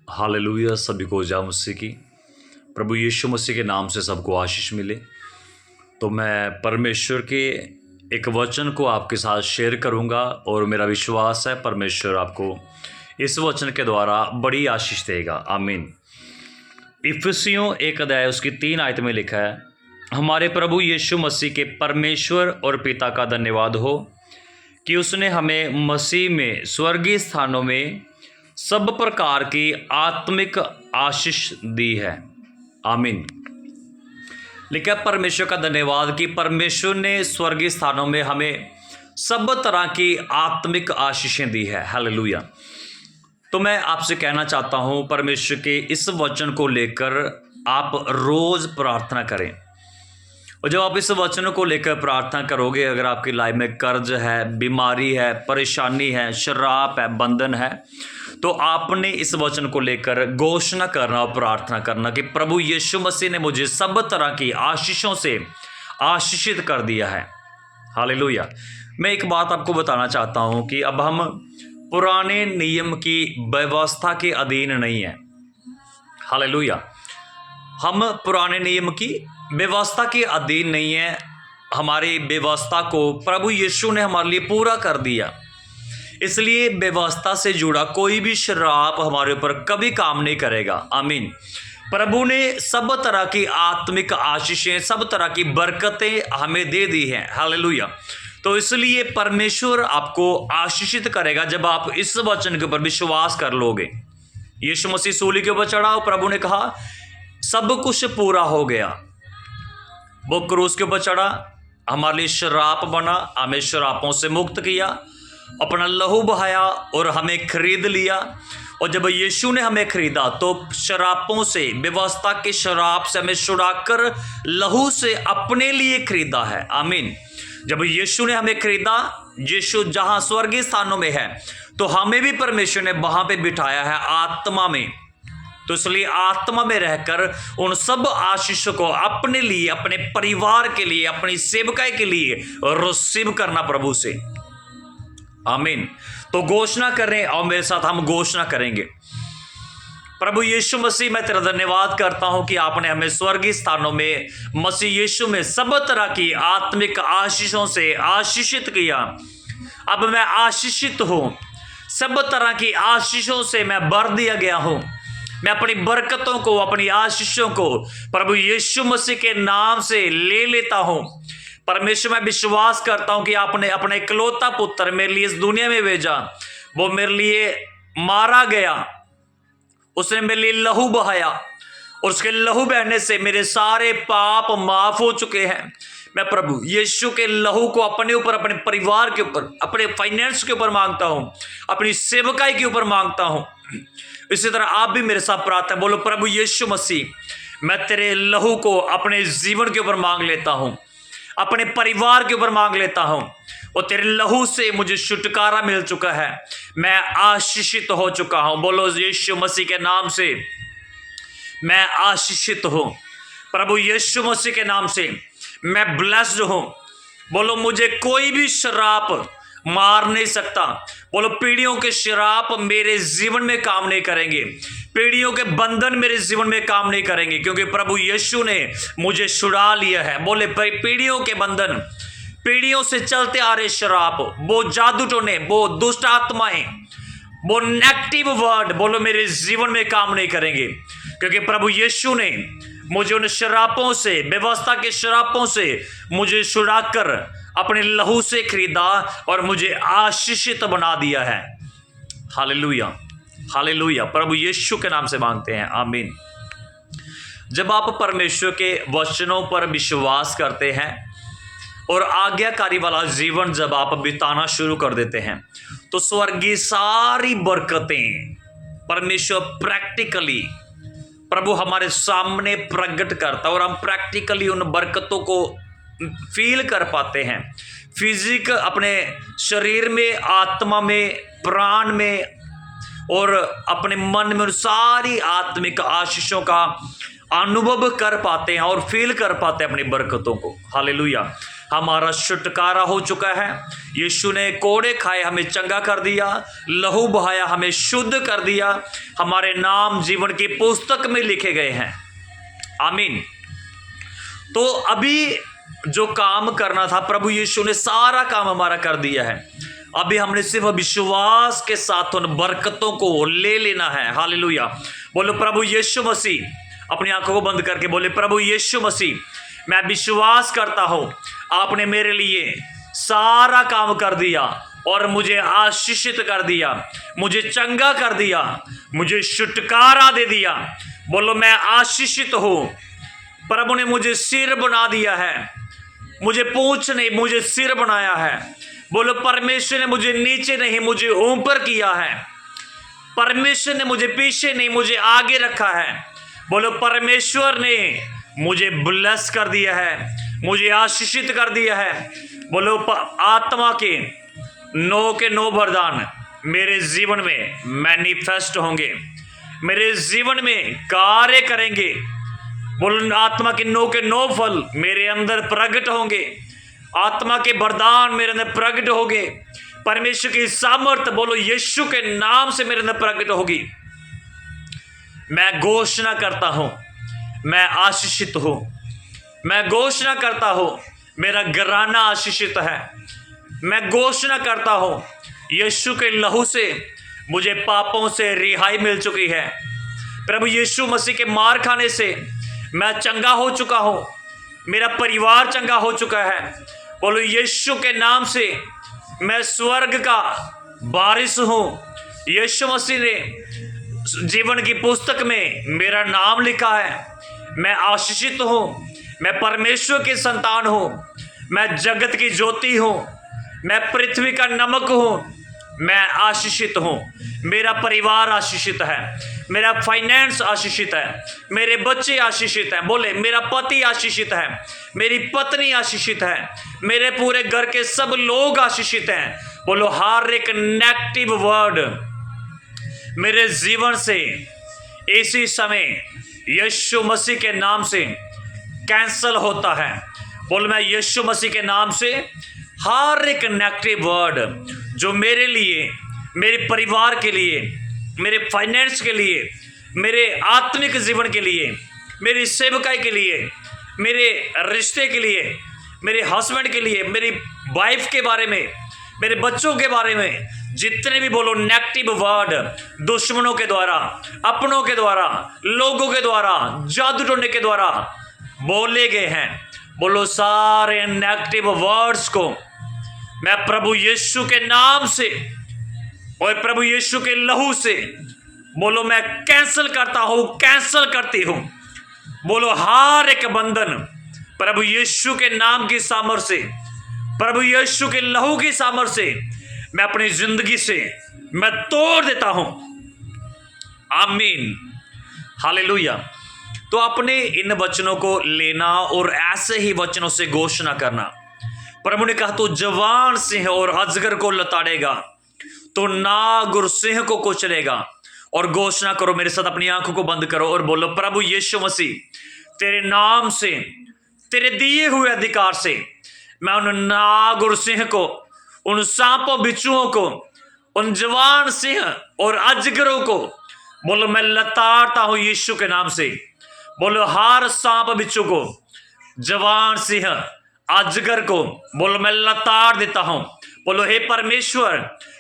Hallelujah. सभी को जय मसीह की। प्रभु यीशु मसीह के नाम से सबको आशीष मिले। तो मैं परमेश्वर के एक वचन को आपके साथ शेयर करूंगा और मेरा विश्वास है परमेश्वर आपको इस वचन के द्वारा बड़ी आशीष देगा। आमीन। इफिसियों 1 अध्याय उसकी 3 आयत में लिखा है, हमारे प्रभु यीशु मसीह के परमेश्वर और पिता का धन्यवाद हो कि उसने हमें मसीह में स्वर्गीय स्थानों में सब प्रकार की आत्मिक आशीष दी है। आमीन। लिखा परमेश्वर का धन्यवाद कि परमेश्वर ने स्वर्गीय स्थानों में हमें सब तरह की आत्मिक आशीषें दी है। हालेलुया। तो मैं आपसे कहना चाहता हूं, परमेश्वर के इस वचन को लेकर आप रोज प्रार्थना करें। और जब आप इस वचन को लेकर प्रार्थना करोगे, अगर आपकी लाइफ में कर्ज है, बीमारी है, परेशानी है, शराब है, बंधन है, तो आपने इस वचन को लेकर घोषणा करना और प्रार्थना करना कि प्रभु यीशु मसीह ने मुझे सब तरह की आशीषों से आशीषित कर दिया है। हालेलुया। मैं एक बात आपको बताना चाहता हूं कि अब हम पुराने नियम की व्यवस्था के अधीन नहीं है। हालेलुया। हम पुराने नियम की व्यवस्था के अधीन नहीं है। हमारी व्यवस्था को प्रभु यीशु ने हमारे लिए पूरा कर दिया, इसलिए व्यवस्था से जुड़ा कोई भी श्राप हमारे ऊपर कभी काम नहीं करेगा। आमीन। प्रभु ने सब तरह की आत्मिक आशीषें, सब तरह की बरकतें हमें दे दी हैं। हालेलुया। तो इसलिए परमेश्वर आपको आशीषित करेगा जब आप इस वचन के ऊपर विश्वास कर लोगे। यीशु मसीह सूली के ऊपर चढ़ा और प्रभु ने कहा सब कुछ पूरा हो गया। वो क्रूस के ऊपर चढ़ा, हमारे लिए श्राप बना, हमें श्रापों से मुक्त किया, अपना लहू बहाया और हमें खरीद लिया। और जब यीशु ने हमें खरीदा तो शरापों से, व्यवस्था के शराब से हमें छुड़ाकर लहू से अपने लिए खरीदा है। आमीन। जब यीशु ने हमें खरीदा, यीशु जहां स्वर्गीय स्थानों में है, तो हमें भी परमेश्वर ने वहां पे बिठाया है आत्मा में। तो इसलिए आत्मा में रहकर उन सब आशीषों को अपने लिए, अपने परिवार के लिए, अपनी सेवकाई के लिए रिसीव करना प्रभु से। आमीन। तो घोषणा करें और मेरे साथ हम घोषणा करेंगे। प्रभु यीशु मसीह, मैं तेरा धन्यवाद करता हूं कि आपने हमें स्वर्गीय स्थानों में मसीह यीशु में सब तरह की आत्मिक आशीषों से आशीषित किया। अब मैं आशीषित हूं, सब तरह की आशीषों से मैं भर दिया गया हूं। मैं अपनी बरकतों को, अपनी आशीषों को प्रभु यीशु मसीह के नाम से ले लेता हूं। परमेश्वर, मैं विश्वास करता हूं कि आपने अपना इकलौता पुत्र मेरे लिए इस दुनिया में भेजा। वो मेरे लिए मारा गया, उसने मेरे लिए लहू बहाया और उसके लहू बहने से मेरे सारे पाप माफ हो चुके हैं। मैं प्रभु यीशु के लहू को अपने ऊपर, अपने परिवार के ऊपर, अपने फाइनेंस के ऊपर मांगता हूं, अपनी सेवकाई के ऊपर मांगता हूं। इसी तरह आप भी मेरे साथ प्रार्थना बोलो, प्रभु यीशु मसीह, मैं तेरे लहू को अपने जीवन के ऊपर मांग लेता हूं, अपने परिवार के ऊपर मांग लेता हूं, और तेरे लहू से मुझे छुटकारा मिल चुका है। मैं आशीषित हो चुका हूं। बोलो यीशु मसीह के नाम से मैं आशीषित हूं। प्रभु यीशु मसीह के नाम से मैं ब्लेस्ड हूं। बोलो मुझे कोई भी शराप मार नहीं सकता। बोलो पीढ़ियों के शराप मेरे जीवन में काम नहीं करेंगे, पीढ़ियों के बंधन मेरे जीवन में काम नहीं करेंगे, क्योंकि प्रभु यीशु ने मुझे छुड़ा लिया है। बोले पीढ़ियों के बंधन, पीढ़ियों से चलते आ रहे शराप, वो जादू टोने, वो दुष्ट आत्माएं, वो नेगेटिव वर्ड, बोलो मेरे जीवन में काम नहीं करेंगे, क्योंकि प्रभु यीशु ने मुझे उन शरापों से, व्यवस्था के शरापों से मुझे छुड़ाकर अपने लहू से खरीदा और मुझे आशीषित बना दिया है। Hallelujah, hallelujah. प्रभु यीशु के नाम से मांगते हैं। आमीन। जब आप परमेश्वर के वचनों पर विश्वास करते हैं और आज्ञाकारी वाला जीवन जब आप बिताना शुरू कर देते हैं, तो स्वर्गीय सारी बरकतें परमेश्वर प्रैक्टिकली, प्रभु हमारे सामने प्रकट करता है और हम प्रैक्टिकली उन बरकतों को फील कर पाते हैं। फिजिक, अपने शरीर में, आत्मा में, प्राण में और अपने मन में सारी आत्मिक आशीषों का अनुभव कर पाते हैं और फील कर पाते हैं अपनी बरकतों को। हालेलुया। हमारा छुटकारा हो चुका है। यीशु ने कोड़े खाए हमें चंगा कर दिया, लहू बहाया हमें शुद्ध कर दिया, हमारे नाम जीवन की पुस्तक में लिखे गए हैं। आमीन। तो अभी जो काम करना था प्रभु यीशु ने सारा काम हमारा कर दिया है। अभी हमने सिर्फ विश्वास के साथ उन बरकतों को ले लेना है। हालेलुया। बोलो प्रभु यीशु मसीह, अपनी आंखों को बंद करके बोले, प्रभु यीशु मसीह, मैं विश्वास करता हूं आपने मेरे लिए सारा काम कर दिया और मुझे आशीषित कर दिया, मुझे चंगा कर दिया, मुझे छुटकारा दे दिया। बोलो मैं आशीषित हूं। प्रभु ने मुझे सिर बना दिया है, मुझे पूंछ नहीं मुझे सिर बनाया है। बोलो परमेश्वर ने मुझे नीचे नहीं मुझे ऊपर किया है। परमेश्वर ने मुझे पीछे नहीं मुझे आगे रखा है। बोलो परमेश्वर ने मुझे ब्लेस कर दिया है, मुझे आशीषित कर दिया है। बोलो आत्मा के 9 वरदान मेरे जीवन में मैनिफेस्ट होंगे, मेरे जीवन में कार्य करेंगे। बोलो आत्मा के 9 फल मेरे अंदर प्रकट होंगे, आत्मा के वरदान मेरे अंदर प्रकट होंगे। परमेश्वर की सामर्थ बोलो यीशु के नाम से मेरे अंदर प्रकट होगी। मैं घोषणा करता हूं मैं आशीषित हूं। मैं घोषणा करता हूं मेरा घराना आशीषित है। मैं घोषणा करता हूं यीशु के लहू से मुझे पापों से रिहाई मिल चुकी है। प्रभु यीशु मसीह के मार खाने से मैं चंगा हो चुका हूं, मेरा परिवार चंगा हो चुका है। बोलो यीशु के नाम से मैं स्वर्ग का वारिस हूं। यीशु मसीह ने जीवन की पुस्तक में मेरा नाम लिखा है। मैं आशीषित हूं, मैं परमेश्वर की संतान हूं, मैं जगत की ज्योति हूं, मैं पृथ्वी का नमक हूं, मैं आशीषित हूं। मेरा परिवार आशीषित है, मेरा फाइनेंस आशीषित है, मेरे बच्चे आशीषित हैं। बोले मेरा पति आशीषित है, मेरी पत्नी आशीषित है, मेरे पूरे घर के सब लोग आशीषित हैं। बोलो हर एक नेगेटिव वर्ड मेरे जीवन से इसी समय यीशु मसीह के नाम से कैंसल होता है। बोलो मैं यीशु मसीह के नाम से हर एक नेगेटिव वर्ड जो मेरे लिए, मेरे परिवार के लिए, मेरे फाइनेंस के लिए, मेरे आत्मिक जीवन के लिए, मेरी सेवकाई के लिए, मेरे रिश्ते के लिए, मेरे हस्बैंड के लिए, मेरी वाइफ के बारे में, मेरे बच्चों के बारे में, जितने भी बोलो नेगेटिव वर्ड दुश्मनों के द्वारा, अपनों के द्वारा, लोगों के द्वारा, जादू टोने के द्वारा बोले गए हैं, बोलो सारे नेगेटिव वर्ड्स को मैं प्रभु यीशु के नाम से और प्रभु यीशु के लहू से बोलो मैं कैंसल करता हूं, कैंसल करती हूं। बोलो हर एक बंधन प्रभु यीशु के नाम की सामर्थ से, प्रभु यीशु के लहू की सामर्थ से मैं अपनी जिंदगी से मैं तोड़ देता हूं। आमीन। हालेलुया। तो अपने इन वचनों को लेना और ऐसे ही वचनों से घोषणा करना। प्रभु ने कहा तो जवान सिंह और अजगर को लताड़ेगा, तो नाग और सिंह को कुचलेगा। और घोषणा करो मेरे साथ, अपनी आंखों को बंद करो और बोलो प्रभु यीशु मसीह तेरे नाम से, तेरे दिए हुए अधिकार से मैं उन नाग और सिंह को, उन सांपों बिच्छुओं को, उन जवान सिंह और अजगरों को बोलो मैं लताड़ता हूं यीशु के नाम से। बोलो हर सांप बिच्छू को, जवान सिंह, अजगर को बोलो मैं लताड़ देता हूं। बोलो हे परमेश्वर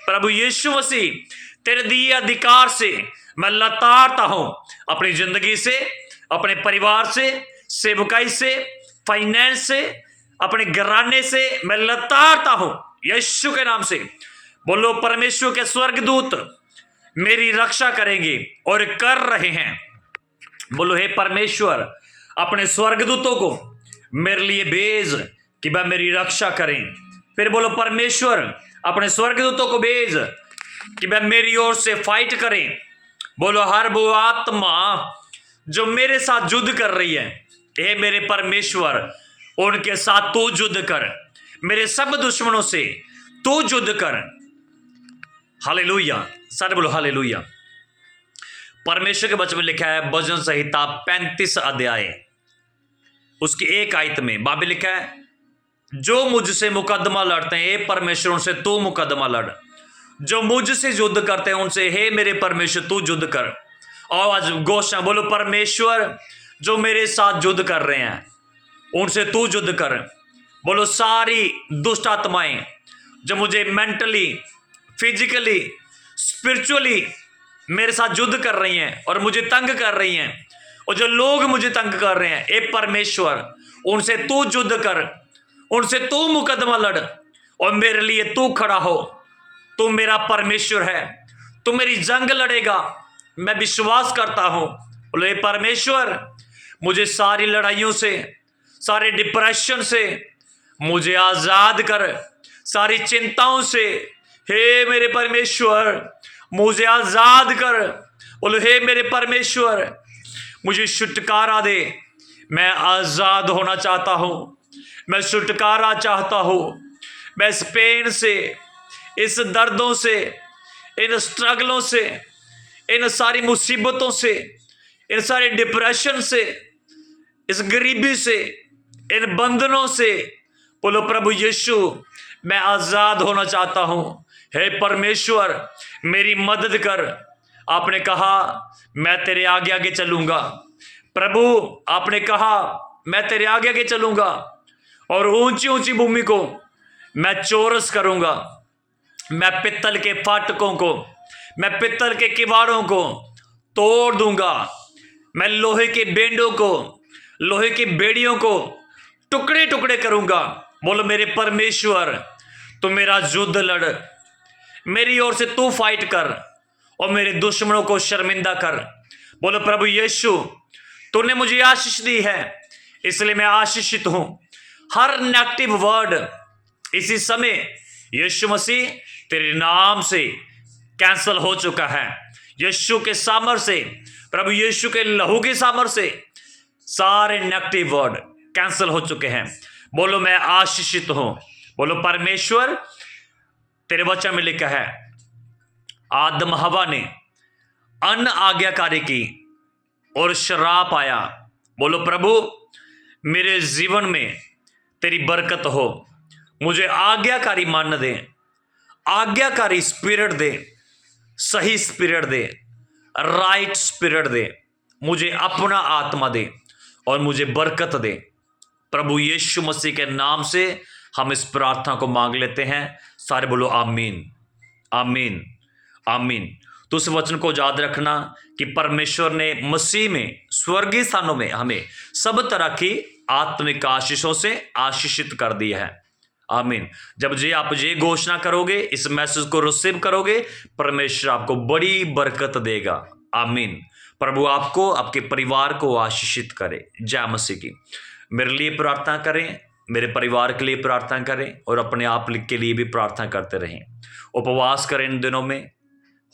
प्रभु यीशु मसीह तेरे दिए अधिकार से मैं लताड़ता हूं अपनी जिंदगी से, अपने परिवार से, सेवकाई से, फाइनेंस से, अपने घराने से मैं लताड़ता हूं यीशु के नाम से। बोलो परमेश्वर के स्वर्गदूत मेरी रक्षा करेंगे और कर रहे हैं। बोलो हे परमेश्वर अपने स्वर्गदूतों को मेरे लिए भेज कि वह मेरी रक्षा करें। फिर बोलो परमेश्वर अपने स्वर्गदूतों को भेज कि वह मेरी ओर से फाइट करें। बोलो हर वो आत्मा जो मेरे साथ युद्ध कर रही है, हे मेरे परमेश्वर उनके साथ तू युद्ध कर, मेरे सब दुश्मनों से तू युद्ध कर। हालेलुया। सारे बोलो हालेलुया। परमेश्वर के वचन में लिखा है भजन संहिता 35 अध्याय उसकी 1 आयत में बाइबल लिखा है जो मुझसे मुकदमा लड़ते हैं, हे परमेश्वर उनसे तू मुकदमा लड़। जो मुझसे युद्ध करते हैं उनसे हे मेरे परमेश्वर तू युद्ध कर। और आज घोषणा बोलो, परमेश्वर जो मेरे साथ युद्ध कर रहे हैं उनसे तू युद्ध कर। बोलो, सारी दुष्ट आत्माएं जो मुझे मेंटली, फिजिकली, स्पिरिचुअली मेरे साथ युद्ध कर रही हैं और मुझे तंग कर रही हैं, और जो लोग मुझे तंग कर रहे हैं, ए परमेश्वर उनसे तू युद्ध कर, उनसे तू मुकदमा लड़ और मेरे लिए तू खड़ा हो। तू मेरा परमेश्वर है, तू मेरी जंग लड़ेगा, मैं विश्वास करता हूं। बोलो, ए परमेश्वर मुझे सारी लड़ाइयों से, सारे डिप्रेशन से मुझे आजाद कर, सारी चिंताओं से हे मेरे परमेश्वर मुझे आजाद कर। बोलो, हे मेरे परमेश्वर मुझे छुटकारा दे। मैं आजाद होना चाहता हूं, मैं छुटकारा चाहता हूं, मैं इस पेन से, इस दर्दों से, इन स्ट्रगलों से, इन सारी मुसीबतों से, इन सारे डिप्रेशन से, इस गरीबी से, इन बंधनों से। बोलो, प्रभु यीशु मैं आजाद होना चाहता हूं। हे परमेश्वर मेरी मदद कर। आपने कहा मैं तेरे आगे आगे चलूंगा। प्रभु आपने कहा मैं तेरे आगे आगे चलूंगा और ऊंची ऊंची भूमि को मैं चौरस करूंगा। मैं पित्तल के फाटकों को, मैं पित्तल के किवाड़ों को तोड़ दूंगा। मैं लोहे के बेंडों को, लोहे की बेड़ियों को टुकड़े टुकड़े करूंगा। बोलो, मेरे परमेश्वर तू मेरा युद्ध लड़, मेरी ओर से तू फाइट कर और मेरे दुश्मनों को शर्मिंदा कर। बोलो, प्रभु यीशु तूने मुझे आशीष दी है इसलिए मैं आशीषित हूं। हर नेगेटिव वर्ड इसी समय यीशु मसीह तेरे नाम से कैंसल हो चुका है। यीशु के सामर्थ्य से, प्रभु यीशु के लहू के सामर्थ्य से सारे नेगेटिव वर्ड कैंसल हो चुके हैं। बोलो, मैं आशीषित हूं। बोलो, परमेश्वर तेरे वचन में लिखा है आदम हवा ने अन्न आज्ञाकारी की और श्राप आया। बोलो, प्रभु मेरे जीवन में तेरी बरकत हो, मुझे आज्ञाकारी मान दे, आज्ञाकारी स्पिरिट दे, सही स्पिरिट दे, राइट स्पिरिट दे, मुझे अपना आत्मा दे और मुझे बरकत दे। प्रभु यीशु मसीह के नाम से हम इस प्रार्थना को मांग लेते हैं। सारे बोलो आमीन, आमीन, आमीन। तो उस वचन को याद रखना कि परमेश्वर ने मसीह में स्वर्गीय स्थानों में हमें सब तरह की आत्मिक आशीषों से आशीषित कर दिया है। आमीन। जब आप ये घोषणा करोगे, इस मैसेज को रिसीव करोगे, परमेश्वर आपको बड़ी बरकत देगा। आमीन। प्रभु आपको, आपके परिवार को आशीषित करे। जय मसीह की। मेरे लिए प्रार्थना करें, मेरे परिवार के लिए प्रार्थना करें और अपने आप के लिए भी प्रार्थना करते रहें। उपवास करें इन दिनों में,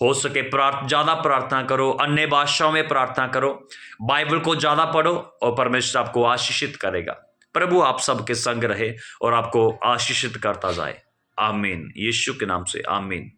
हो सके ज़्यादा प्रार्थना करो, अन्य भाषाओं में प्रार्थना करो, बाइबल को ज़्यादा पढ़ो और परमेश्वर आपको आशीषित करेगा। प्रभु आप सबके संग रहे और आपको आशीषित करता जाए। आमीन। यीशु के नाम से आमीन।